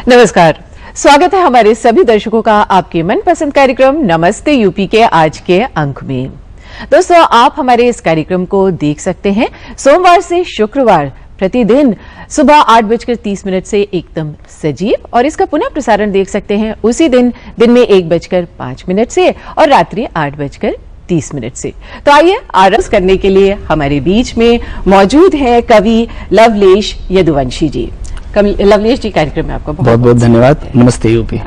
नमस्कार, स्वागत है हमारे सभी दर्शकों का आपके मनपसंद कार्यक्रम नमस्ते यूपी के आज के अंक में। दोस्तों, आप हमारे इस कार्यक्रम को देख सकते हैं सोमवार से शुक्रवार प्रतिदिन सुबह 8:30 से एकदम सजीव, और इसका पुनः प्रसारण देख सकते हैं उसी दिन में 1:05 से और रात्रि 8:30 से। तो आइए आरंभ करने के लिए हमारे बीच में मौजूद है कवि लवलेश यदुवंशी जी। लवलेश जी, कार्यक्रम में आपका बहुत बहुत धन्यवाद। नमस्ते यूपी।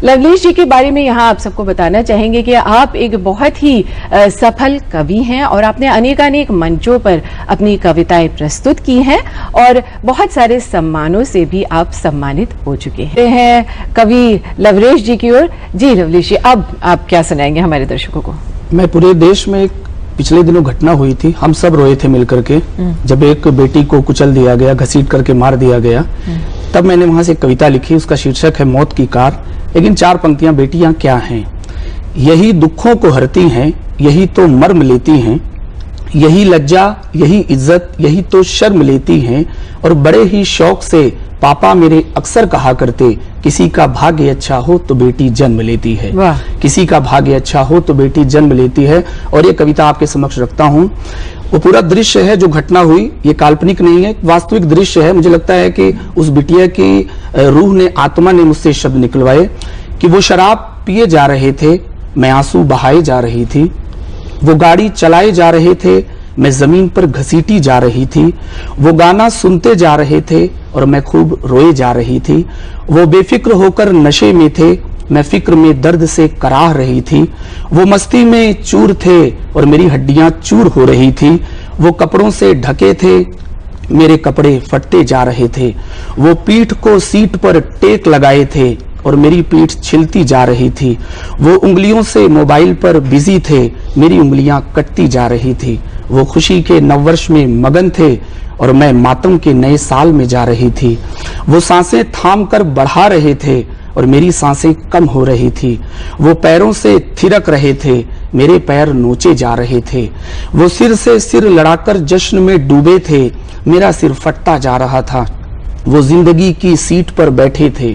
लवलेश जी के बारे में यहाँ आप सबको बताना चाहेंगे कि आप एक बहुत ही सफल कवि हैं और आपने अनेकानेक मंचों पर अपनी कविताएं प्रस्तुत की हैं और बहुत सारे सम्मानों से भी आप सम्मानित हो चुके हैं। कवि लवलेश जी की ओर। जी लवलेश जी, अब आप क्या सुनाएंगे हमारे दर्शकों को? मैं पूरे देश में पिछले दिनों घटना हुई थी, हम सब रोए थे मिलकर के, जब एक बेटी को कुचल दिया गया, घसीट करके मार दिया गया। तब मैंने वहां से कविता लिखी, उसका शीर्षक है मौत की कार। लेकिन 4 पंक्तियां, बेटियां क्या हैं, यही दुखों को हरती हैं, यही तो मर्म लेती हैं, यही लज्जा, यही इज्जत, यही तो शर्म लेती हैं। और बड़े ही शौक से पापा मेरे अक्सर कहा करते, किसी का भाग्य अच्छा हो तो बेटी जन्म लेती है, किसी का भाग्य अच्छा हो तो बेटी जन्म लेती है। और ये कविता आपके समक्ष रखता हूँ। वो पूरा दृश्य है जो घटना हुई, ये काल्पनिक नहीं है, वास्तविक दृश्य है। मुझे लगता है कि उस बिटिया की रूह ने, आत्मा ने मुझसे शब्द निकलवाए कि वो शराब पिए जा रहे थे, मैं आंसू बहाए जा रही थी, वो गाड़ी चलाए जा रहे थे, मैं जमीन पर घसीटी जा रही थी, वो गाना सुनते जा रहे थे और मैं खूब रोए जा रही थी, वो बेफिक्र होकर नशे में थे, मैं फिक्र में दर्द से कराह रही थी, वो मस्ती में चूर थे और मेरी हड्डियां चूर हो रही थी, वो कपड़ों से ढके थे, मेरे कपड़े फटते जा रहे थे, वो पीठ को सीट पर टेक लगाए थे और मेरी पीठ छिलती जा रही थी, वो उंगलियों से मोबाइल पर बिजी थे, मेरी उंगलियां कटती जा रही थी, वो खुशी के नववर्ष में मगन थे और मैं मातम के नए साल में जा रही थी, वो सांसें थाम कर बढ़ा रहे थे और मेरी सांसें कम हो रही थी, वो पैरों से थिरक रहे थे, मेरे पैर नोचे जा रहे थे, वो सिर से सिर लड़ाकर जश्न में डूबे थे, मेरा सिर फटता जा रहा था, वो जिंदगी की सीट पर बैठे थे,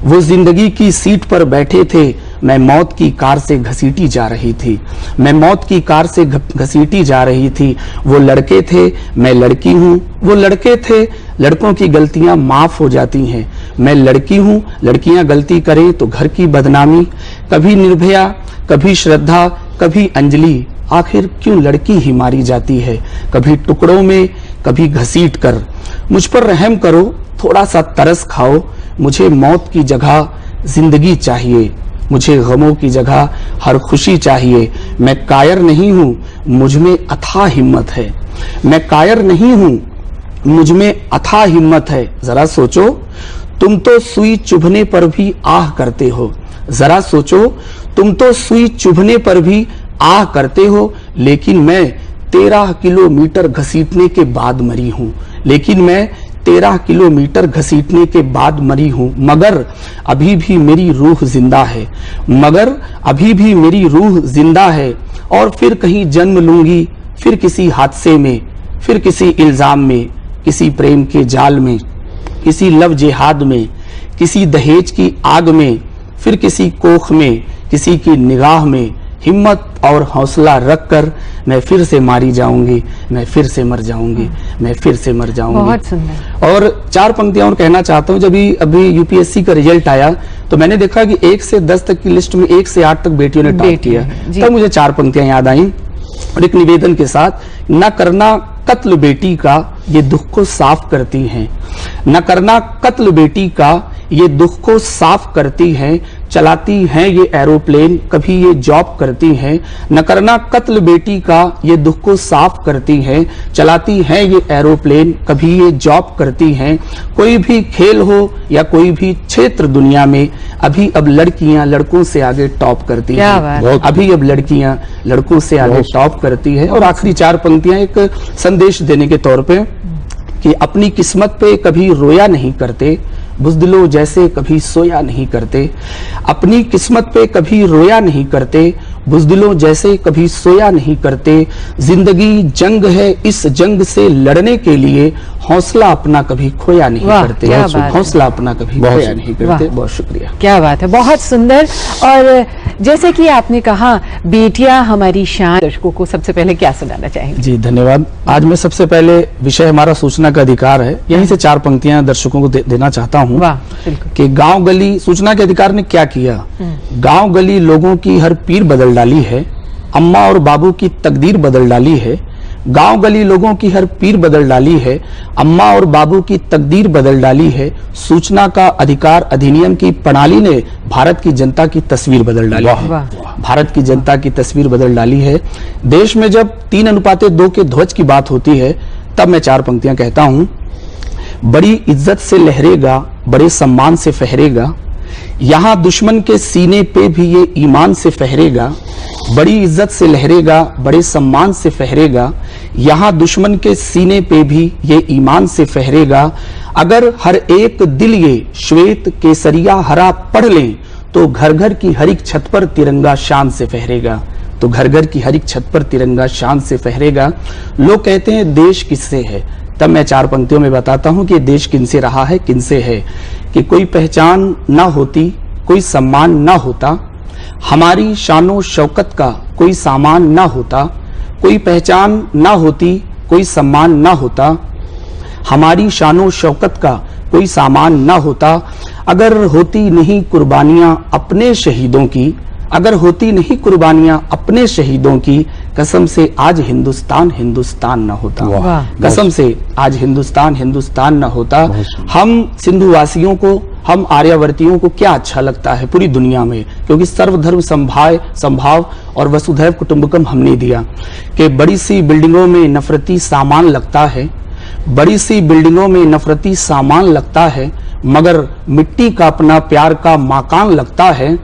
वो जिंदगी की सीट पर बैठे थे, मैं मौत की कार से घसीटी जा रही थी, मैं मौत की कार से घसीटी जा रही थी, वो लड़के थे, मैं लड़की हूँ, वो लड़के थे, लड़कों की गलतियां माफ हो जाती हैं, मैं लड़की हूँ, लड़कियां गलती करें तो घर की बदनामी, कभी निर्भया, कभी श्रद्धा, कभी अंजलि, आखिर क्यों लड़की ही मारी जाती है, कभी टुकड़ों में, कभी घसीट कर, मुझ पर रहम करो, थोड़ा सा तरस खाओ, मुझे मौत की जगह जिंदगी चाहिए, मुझे गमों की जगह हर खुशी चाहिए, मैं कायर नहीं हूँ, मुझ में अथाह हिम्मत है, मैं कायर नहीं हूँ, मुझ में अथाह हिम्मत है। जरा सोचो, तुम तो सुई चुभने पर भी आह करते हो, जरा सोचो, तुम तो सुई चुभने पर भी आह करते हो, लेकिन मैं 13 किलोमीटर घसीटने के बाद मरी हूँ, लेकिन मैं 13 किलोमीटर घसीटने के बाद मरी हूं, मगर अभी भी मेरी रूह जिंदा है, मगर अभी भी मेरी रूह जिंदा है। और फिर कहीं जन्म लूंगी, फिर किसी हादसे में, फिर किसी इल्जाम में, किसी प्रेम के जाल में, किसी लव जिहाद में, किसी दहेज की आग में, फिर किसी कोख में, किसी की निगाह में, हिम्मत और हौसला रखकर मैं फिर से मारी जाऊंगी, मैं फिर से मर जाऊंगी, मैं फिर से मर जाऊंगी। बहुत सुंदर। और 4 पंक्तियां और कहना चाहता हूं। जब अभी यूपीएससी का रिजल्ट आया तो मैंने देखा कि 1 से 10 तक की लिस्ट में 1 से 8 तक बेटियों ने टॉप किया, तब मुझे 4 पंक्तियां याद आई और एक निवेदन के साथ, न करना कत्ल बेटी का, ये दुख को साफ करती हैं, न करना कत्ल बेटी का, ये दुख को साफ करती हैं, चलाती हैं ये एरोप्लेन, कभी ये जॉब करती हैं, न करना कत्ल बेटी का, ये दुख को साफ करती हैं, चलाती हैं ये एरोप्लेन, कभी ये जॉब करती हैं। कोई भी खेल हो या कोई भी क्षेत्र दुनिया में, अभी अब लड़कियां लड़कों से आगे टॉप करती हैं, अभी अब लड़कियां लड़कों से आगे टॉप करती है। और आखिरी 4 पंक्तियां एक संदेश देने के तौर पे कि अपनी किस्मत पे कभी रोया नहीं करते, बुज़दिलों जैसे कभी सोया नहीं करते, अपनी किस्मत पे कभी रोया नहीं करते, बुज़दिलों जैसे कभी सोया नहीं करते, जिंदगी जंग है, इस जंग से लड़ने के लिए हौसला अपना कभी खोया नहीं करते, हौसला अपना कभी खोया नहीं करते। बहुत शुक्रिया। क्या बात है, बहुत सुंदर। और जैसे कि आपने कहा बेटियां हमारी शान, दर्शकों को सबसे पहले क्या सुनाना चाहेंगे? जी धन्यवाद। आज मैं सबसे पहले विषय हमारा सूचना का अधिकार है, यहीं से 4 पंक्तियां दर्शकों को देना चाहता हूं कि गांव गली, सूचना के अधिकार ने क्या किया, गांव गली लोगों की हर पीर बदल डाली है, अम्मा और बाबू की तकदीर बदल डाली है, गांव गली लोगों की हर पीर बदल डाली है, अम्मा और बाबू की तकदीर बदल डाली है, सूचना का अधिकार अधिनियम की प्रणाली ने भारत की जनता की तस्वीर बदल डाली है, भारत की जनता की तस्वीर बदल डाली है। देश में जब 3:2 के ध्वज की बात होती है तब मैं 4 पंक्तियां कहता हूं। बड़ी इज्जत से लहरेगा, बड़े सम्मान से फहरेगा, यहां दुश्मन के सीने पे भी ये ईमान से फहरेगा, बड़ी इज्जत से लहरेगा, बड़े सम्मान से फहरेगा, यहां दुश्मन के सीने पे भी ये ईमान से फहरेगा, अगर हर एक दिल ये श्वेत केसरिया हरा पढ़ लें तो घर घर की हर एक छत पर तिरंगा शान से फहरेगा, तो घर घर की हर एक छत पर तिरंगा शान से फहरेगा। लोग कहते हैं देश किससे है, तब मैं 4 पंक्तियों में बताता हूं कि देश किनसे रहा है, किनसे है। कि कोई पहचान ना होती, कोई सम्मान ना होता, हमारी शानो शौकत का कोई सामान ना होता, कोई पहचान ना होती, कोई सम्मान ना होता, हमारी शानो शौकत का कोई सामान ना होता, अगर होती नहीं कुर्बानियां अपने शहीदों की, अगर होती नहीं कुर्बानियां अपने शहीदों की, कसम से आज हिंदुस्तान हिंदुस्तान न होता, कसम से आज हिंदुस्तान हिंदुस्तान न होता। हम सिंधु वासियों को, हम आर्यावर्तियों को क्या अच्छा लगता है पूरी दुनिया में, क्योंकि सर्वधर्म संभाव और वसुधैव कुटुंबकम हमने दिया कि बड़ी सी बिल्डिंगों में नफरती सामान लगता है, बड़ी सी बिल्डिंगों में नफरती सामान लगता है, मगर मिट्टी का अपना प्यार का मकान लगता है,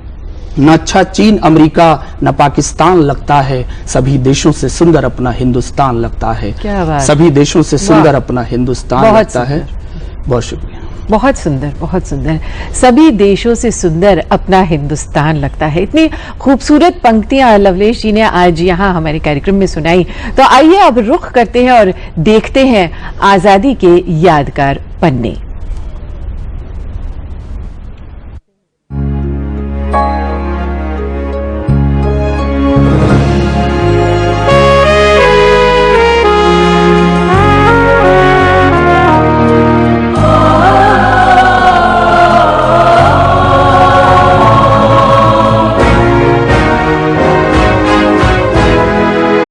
न अच्छा चीन अमेरिका न पाकिस्तान लगता है, सभी देशों से सुंदर अपना हिंदुस्तान लगता है, सभी देशों से सुंदर अपना हिंदुस्तान लगता है। बहुत शुक्रिया। बहुत सुंदर, बहुत सुंदर। सभी देशों से सुंदर अपना हिंदुस्तान लगता है। इतनी खूबसूरत पंक्तियां लवलेश जी ने आज यहाँ हमारे कार्यक्रम में सुनाई। तो आइए अब रुख करते हैं और देखते हैं आजादी के यादगार पन्ने।